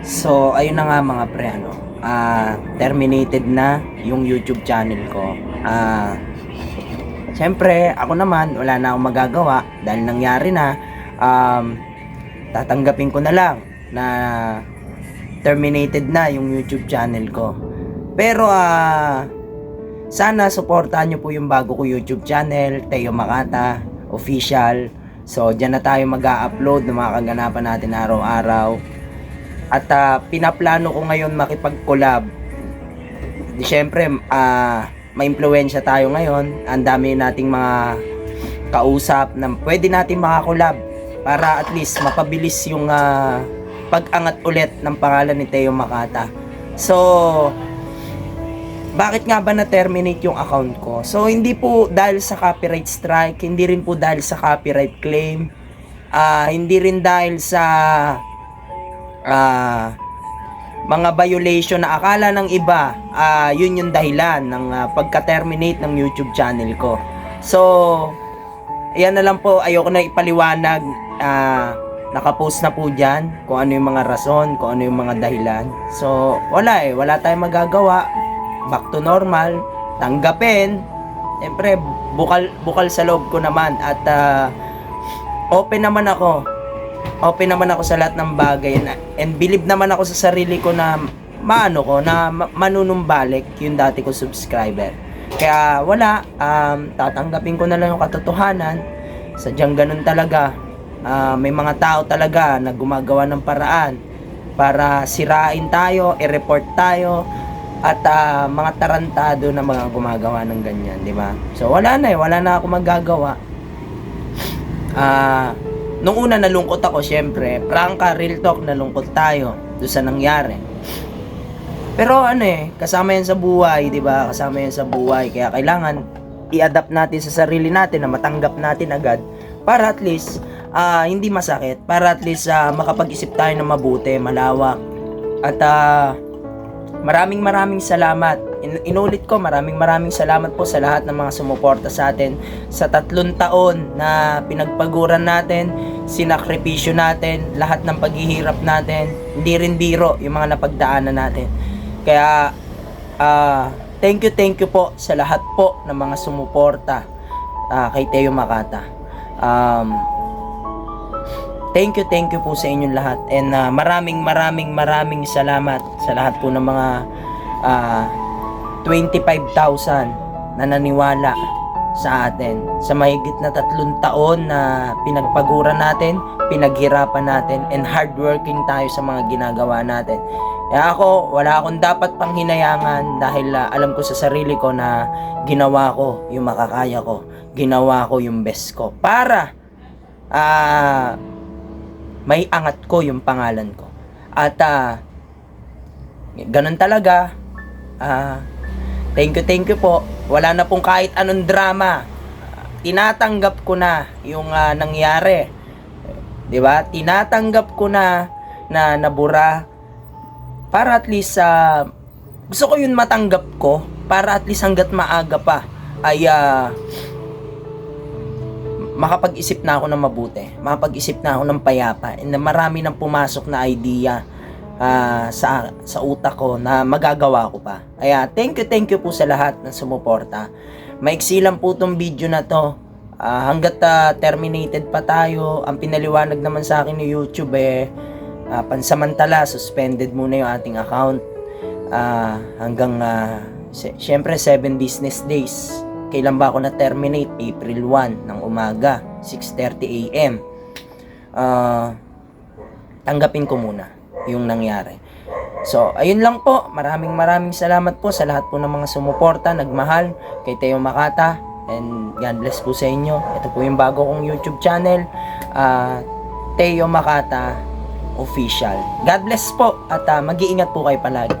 So, ayun na nga mga pre, terminated na yung YouTube channel ko. Siyempre, ako naman, wala na akong magagawa dahil nangyari na. Tatanggapin ko na lang na terminated na yung YouTube channel ko. Pero, sana suportahan nyo po yung bago ko YouTube channel, Teo Makata Official. So, dyan na tayo mag-a-upload ng mga kaganapan natin araw-araw. At pinaplano ko ngayon makipag-collab. Di syempre, ma-impluwensya tayo ngayon. Ang dami nating mga kausap na pwede natin makakolab para at least mapabilis yung pag-angat ulit ng pangalan ni Teo Makata. So, bakit nga ba na-terminate yung account ko? So, hindi po dahil sa copyright strike, hindi rin po dahil sa copyright claim, hindi rin dahil sa mga violation na akala ng iba yun yung dahilan ng pagka-terminate ng YouTube channel ko. So, ayan na lang po, ayoko na ipaliwanag. Nakapost na po dyan kung ano yung mga rason, kung ano yung mga dahilan. So, wala tayong magagawa. Back to normal, tanggapin. Siyempre, bukal sa loob ko naman at open naman ako sa lahat ng bagay and believe naman ako sa sarili ko na manunumbalik yung dati ko subscriber. Kaya tatanggapin ko na lang yung katotohanan. Sadyang ganun talaga. May mga tao talaga na gumagawa ng paraan para sirain tayo, i-report tayo, at mga tarantado na mga gumagawa ng ganyan, di ba? So wala na ako magagawa. Nung una nalungkot ako, syempre, prangka, real talk, nalungkot tayo doon sa nangyari. Pero kasama yan sa buhay, di ba? Kasama yan sa buhay, kaya kailangan i-adapt natin sa sarili natin na matanggap natin agad para at least hindi masakit, para at least makapag-isip tayo ng mabuti, malawak. At maraming salamat. Inulit ko, maraming salamat po sa lahat ng mga sumuporta sa atin sa 3 taon na pinagpaguran natin, sinakripisyo natin, lahat ng paghihirap natin. Hindi rin biro yung mga napagdaanan natin. Kaya thank you po sa lahat po ng mga sumuporta kay Teo Makata. Thank you po sa inyong lahat. And maraming salamat sa lahat po ng mga 25,000 na naniwala sa atin. Sa mahigit na 3 taon na pinagpaguran natin, pinaghirapan natin, and hardworking tayo sa mga ginagawa natin. Kaya wala akong dapat pang hinayangan dahil alam ko sa sarili ko na ginawa ko yung makakaya ko. Ginawa ko yung best ko para may angat ko yung pangalan ko. At ganun talaga. Thank you po. Wala na pong kahit anong drama. Tinatanggap ko na yung nangyari. 'Di ba? Tinatanggap ko na nabura para at least gusto ko yun matanggap ko para at least hangga't maaga pa ay makapag-isip na ako ng mabuti, makapag-isip na ako ng payapa, and marami nang pumasok na idea sa utak ko na magagawa ko pa. Kaya thank you po sa lahat ng sumuporta. Maiksi lang po tong video na to, hanggat terminated pa tayo. Ang pinaliwanag naman sa akin ni YouTube pansamantala suspended muna yung ating account hanggang syempre 7 business days. Kailan ba ako na-terminate? April 1 ng umaga, 6:30 AM. Tanggapin ko muna yung nangyari. So, ayun lang po. Maraming salamat po sa lahat po ng mga sumuporta, nagmahal kay Teo Makata. And God bless po sa inyo. Ito po yung bago kong YouTube channel, Teo Makata Official. God bless po at mag-iingat po kayo palagi.